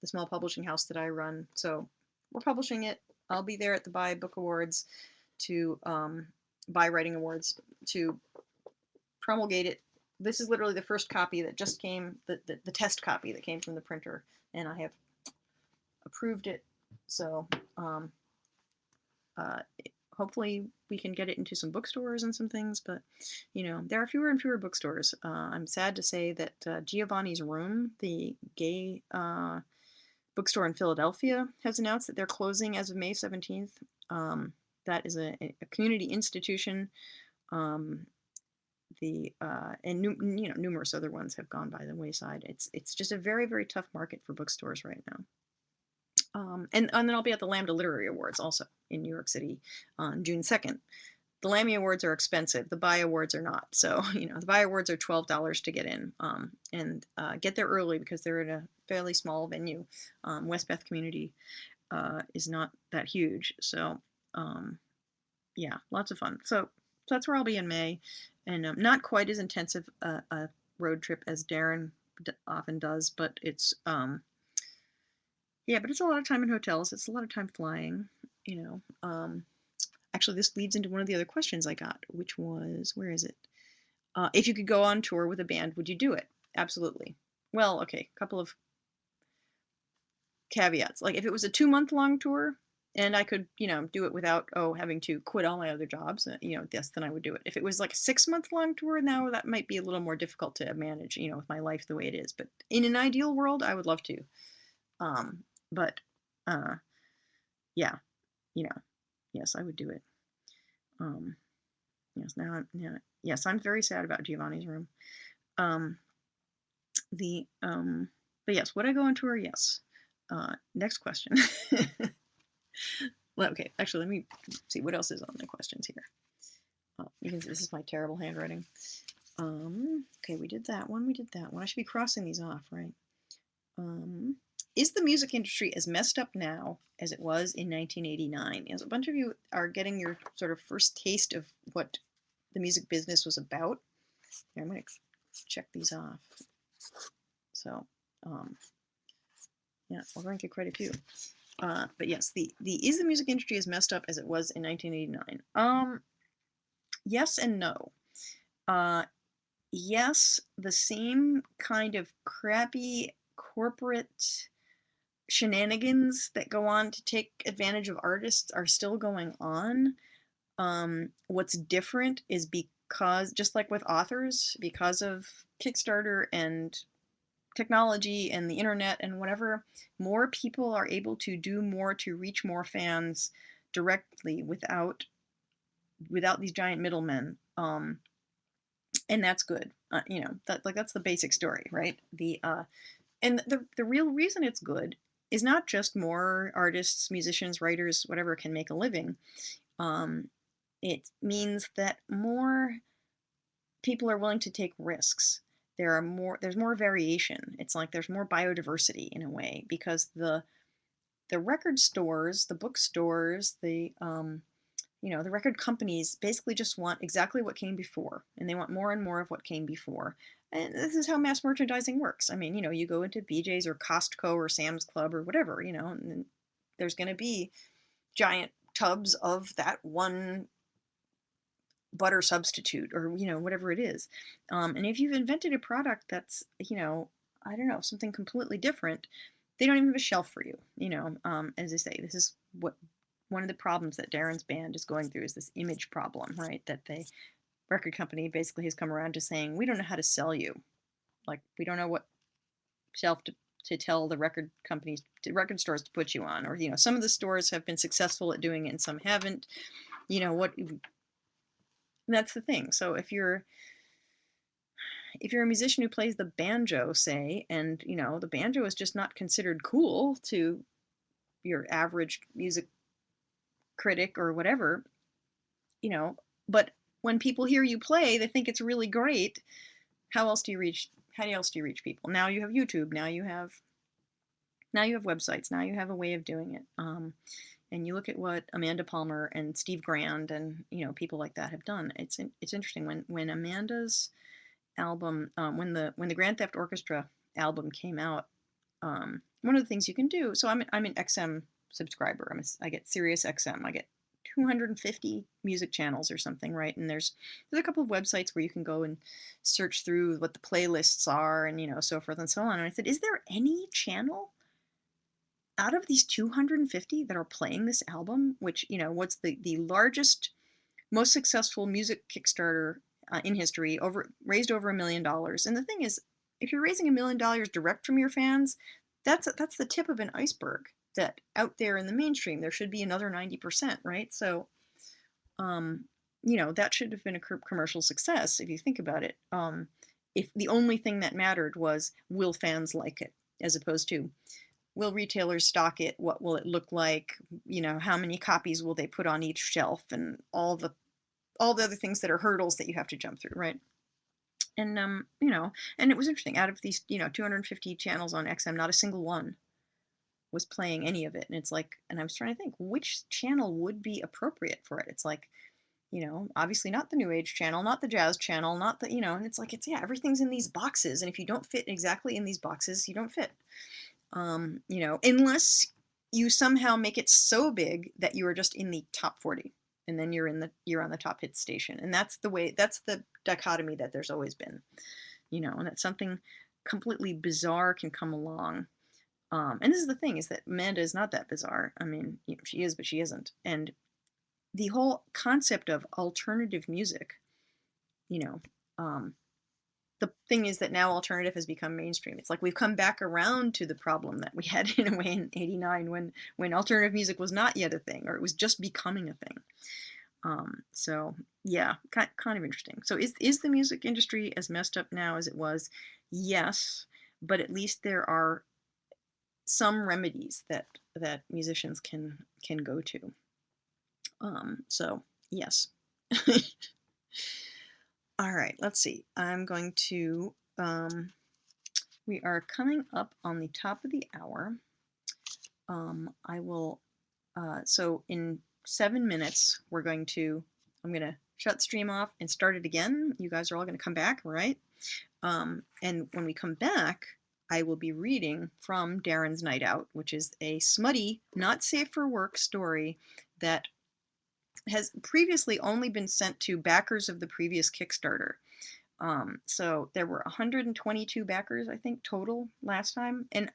small publishing house that I run. So we're publishing it. I'll be there at the Buy Book Awards Buy Writing Awards to promulgate it. This is literally the first copy that just came, the test copy that came from the printer, and I have approved it. So hopefully we can get it into some bookstores and some things, but there are fewer and fewer bookstores. I'm sad to say that Giovanni's Room, the gay bookstore in Philadelphia, has announced that they're closing as of May 17th. That is a community institution. And numerous other ones have gone by the wayside. It's just a very, very tough market for bookstores right now. And then I'll be at the Lambda Literary Awards also in New York City on June 2nd. the Lammy Awards are expensive. The Buy Awards are not. So, the Buy Awards are $12 to get in, and get there early because they're in a fairly small venue. Westbeth community is not that huge. So, yeah, lots of fun. So that's where I'll be in May, and not quite as intensive a road trip as Darren often does, but it's yeah, but it's a lot of time in hotels. It's a lot of time flying. Actually, this leads into one of the other questions I got, which was, where is it? If you could go on tour with a band, would you do it? Absolutely. Well, okay, a couple of caveats. Like if it was a 2-month long tour and I could, do it without, having to quit all my other jobs, yes, then I would do it. If it was like a 6-month long tour, now that might be a little more difficult to manage, with my life the way it is. But in an ideal world, I would love to. But yeah, yes, I would do it. Yes, yes, I'm very sad about Giovanni's Room. But yes, would I go on tour? Yes. Next question. Well, okay, actually, let me see what else is on the questions here. You can see this is my terrible handwriting. Okay, we did that one. I should be crossing these off, right? Is the music industry as messed up now as it was in 1989? As a bunch of you are getting your sort of first taste of what the music business was about. Here, I'm going to check these off. So, yeah, we're going to get quite a few. But yes, is the music industry as messed up as it was in 1989? Yes and no. Yes, the same kind of crappy corporate shenanigans that go on to take advantage of artists are still going on. What's different is because, just like with authors, because of Kickstarter and technology and the internet and whatever, more people are able to do more to reach more fans directly without these giant middlemen. And that's good. That's the basic story, right? And the real reason it's good is not just more artists, musicians, writers, whatever can make a living. It means that more people are willing to take risks. There's more variation. It's like there's more biodiversity in a way, because the record stores, the bookstores, the record companies basically just want exactly what came before, and they want more and more of what came before. And this is how mass merchandising works. I mean, you go into BJ's or Costco or Sam's Club or whatever, and there's going to be giant tubs of that one butter substitute or, whatever it is. And if you've invented a product that's, I don't know, something completely different, they don't even have a shelf for you. As I say, this is what one of the problems that Darren's band is going through, is this image problem, right? That the record company basically has come around to saying, we don't know how to sell you. Like, we don't know what shelf to tell the record companies, record stores to put you on. Or, some of the stores have been successful at doing it and some haven't. That's the thing. So if you're a musician who plays the banjo, say, and, the banjo is just not considered cool to your average music critic or whatever, but when people hear you play, they think it's really great. How else do you reach people? Now you have YouTube, now you have websites, now you have a way of doing it. And you look at what Amanda Palmer and Steve Grand and, people like that have done. It's interesting when Amanda's album, when the Grand Theft Orchestra album came out, one of the things you can do, so I'm an XM subscriber. I get Sirius XM. I get 250 music channels or something, right? And there's a couple of websites where you can go and search through what the playlists are and, so forth and so on. And I said, is there any channel out of these 250 that are playing this album, which, what's the largest, most successful music Kickstarter in history, raised over $1 million. And the thing is, if you're raising $1 million direct from your fans, that's the tip of an iceberg. That out there in the mainstream, there should be another 90%, right? So, that should have been a commercial success if you think about it. If the only thing that mattered was, will fans like it, as opposed to, will retailers stock it? What will it look like? How many copies will they put on each shelf? And all the all the other things that are hurdles that you have to jump through, right? And you know, and it was interesting. Out of these, 250 channels on XM, not a single one was playing any of it. And it's like, and I was trying to think which channel would be appropriate for it. It's like, obviously not the new age channel, not the jazz channel, not the, and it's like, yeah, everything's in these boxes. And if you don't fit exactly in these boxes, you don't fit. Unless you somehow make it so big that you are just in the top 40, and then you're on the top hit station. And that's the dichotomy that there's always been, and that something completely bizarre can come along. And this is the thing, is that Amanda is not that bizarre. I mean, she is, but she isn't. And the whole concept of alternative music, the thing is that now alternative has become mainstream. It's like we've come back around to the problem that we had in a way in '89 when alternative music was not yet a thing, or it was just becoming a thing. So yeah, kind of interesting. So is the music industry as messed up now as it was? Yes, but at least there are some remedies that musicians can go to. So yes. All right, let's see. I'm going to, we are coming up on the top of the hour. I will, so in 7 minutes, I'm going to shut the stream off and start it again. You guys are all going to come back, right? And when we come back, I will be reading from Darren's Night Out, which is a smutty, not safe for work story that has previously only been sent to backers of the previous Kickstarter. So there were 122 backers, I think, total last time, and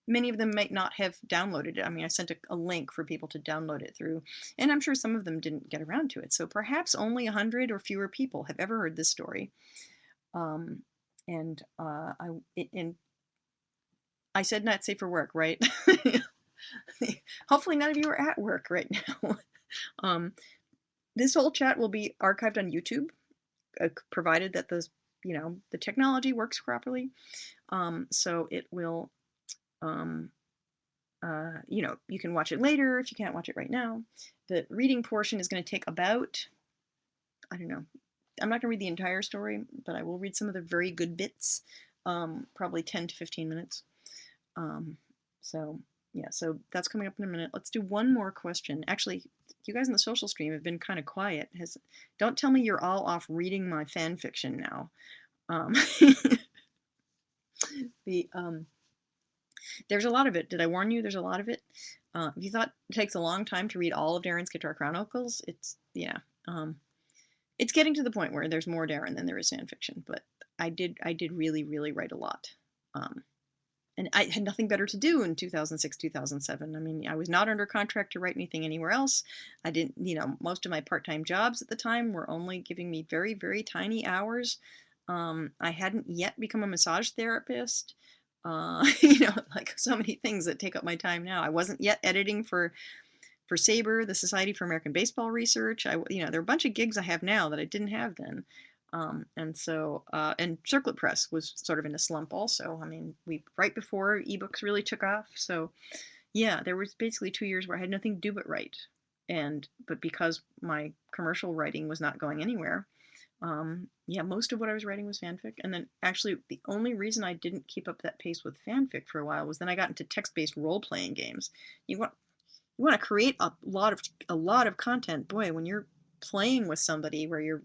many of them might not have downloaded it. I mean, I sent a link for people to download it through, and I'm sure some of them didn't get around to it. So perhaps only 100 or fewer people have ever heard this story. And I said not safe for work, right? Hopefully none of you are at work right now. This whole chat will be archived on YouTube, provided that the technology works properly. So it will, you can watch it later if you can't watch it right now. The reading portion is going to take about, I don't know, I'm not going to read the entire story, but I will read some of the very good bits, probably 10 to 15 minutes. So yeah, so that's coming up in a minute. Let's do one more question. Actually, you guys in the social stream have been kind of quiet. Don't tell me you're all off reading my fan fiction now. There's a lot of it. Did I warn you? There's a lot of it. If you thought it takes a long time to read all of Darren's Guitar Chronicles, it's getting to the point where there's more Darren than there is fan fiction. But I did really, really write a lot. And I had nothing better to do in 2006, 2007. I mean, I was not under contract to write anything anywhere else. I didn't, most of my part-time jobs at the time were only giving me very, very tiny hours. I hadn't yet become a massage therapist. Like so many things that take up my time now. I wasn't yet editing for SABR, the Society for American Baseball Research. There are a bunch of gigs I have now that I didn't have then. And so, and Circlet Press was sort of in a slump also. I mean, right before ebooks really took off. So yeah, there was basically 2 years where I had nothing to do but write. But because my commercial writing was not going anywhere, yeah, most of what I was writing was fanfic. And then actually the only reason I didn't keep up that pace with fanfic for a while was then I got into text-based role-playing games. You want to create a lot of content. Boy, when you're playing with somebody where you're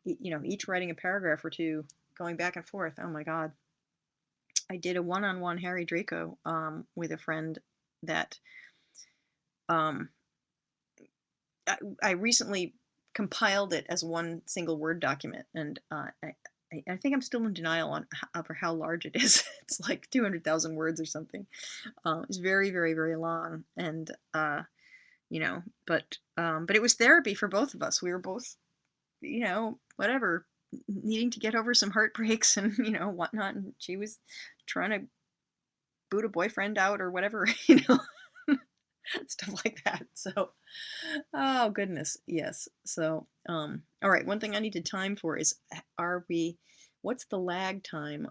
each writing a paragraph or two, going back and forth. Oh my God. I did a one-on-one Harry Draco with a friend that I recently compiled it as one single Word document, and I think I'm still in denial over how large it is. It's like 200,000 words or something. It's very, very, very long, and but it was therapy for both of us. We were both, whatever, needing to get over some heartbreaks and, whatnot. And she was trying to boot a boyfriend out or whatever, stuff like that. So, oh goodness. Yes. So, all right. One thing I needed time for is, what's the lag time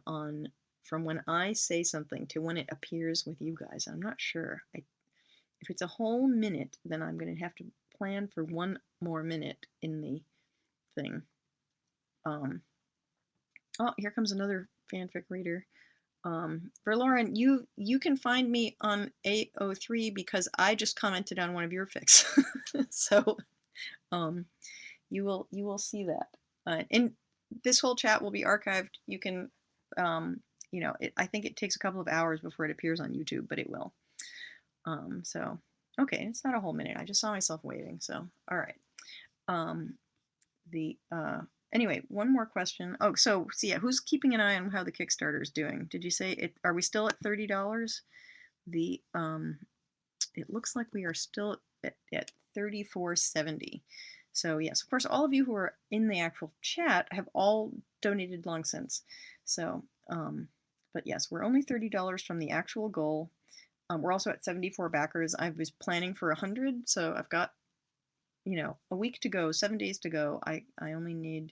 from when I say something to when it appears with you guys? I'm not sure. If it's a whole minute, then I'm going to have to plan for one more minute in the thing. Oh, here comes another fanfic reader. For Lauren, you can find me on AO3 because I just commented on one of your fics. So you will see that. And this whole chat will be archived. You can, I think it takes a couple of hours before it appears on YouTube, but it will. So, okay, it's not a whole minute. I just saw myself waving. So, all right. Anyway, one more question. Oh, so yeah, who's keeping an eye on how the Kickstarter is doing? Did you say it? Are we still at $30? It looks like we are still at $34.70. So yes, of course, all of you who are in the actual chat have all donated long since. So, but yes, we're only $30 from the actual goal. We're also at 74 backers. I was planning for 100, so I've got, a week to go, 7 days to go. I only need,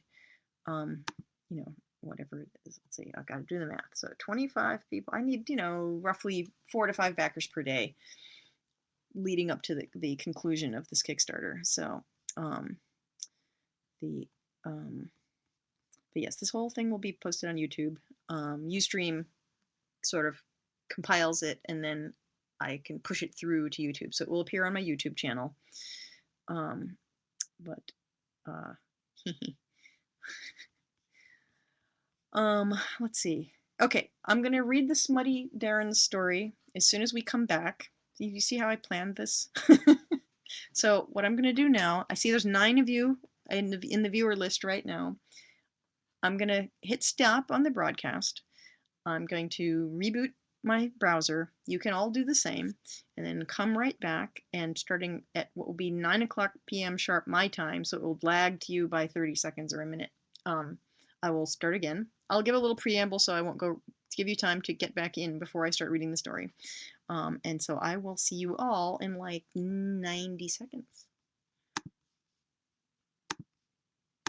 whatever it is. Let's see, I've got to do the math. So 25 people. I need, roughly 4 to 5 backers per day, leading up to the conclusion of this Kickstarter. So, but yes, this whole thing will be posted on YouTube. Ustream sort of compiles it, and then I can push it through to YouTube. So it will appear on my YouTube channel. Let's see. Okay, I'm gonna read the Smutty Darren's story as soon as we come back. You see how I planned this? So what I'm gonna do now, I see there's 9 of you in the viewer list right now. I'm gonna hit stop on the broadcast. I'm going to reboot my browser. You can all do the same, and then come right back, and starting at what will be 9 o'clock p.m. sharp my time, so it will lag to you by 30 seconds or a minute. I will start again. I'll give a little preamble so I won't go to give you time to get back in before I start reading the story. And so I will see you all in like 90 seconds.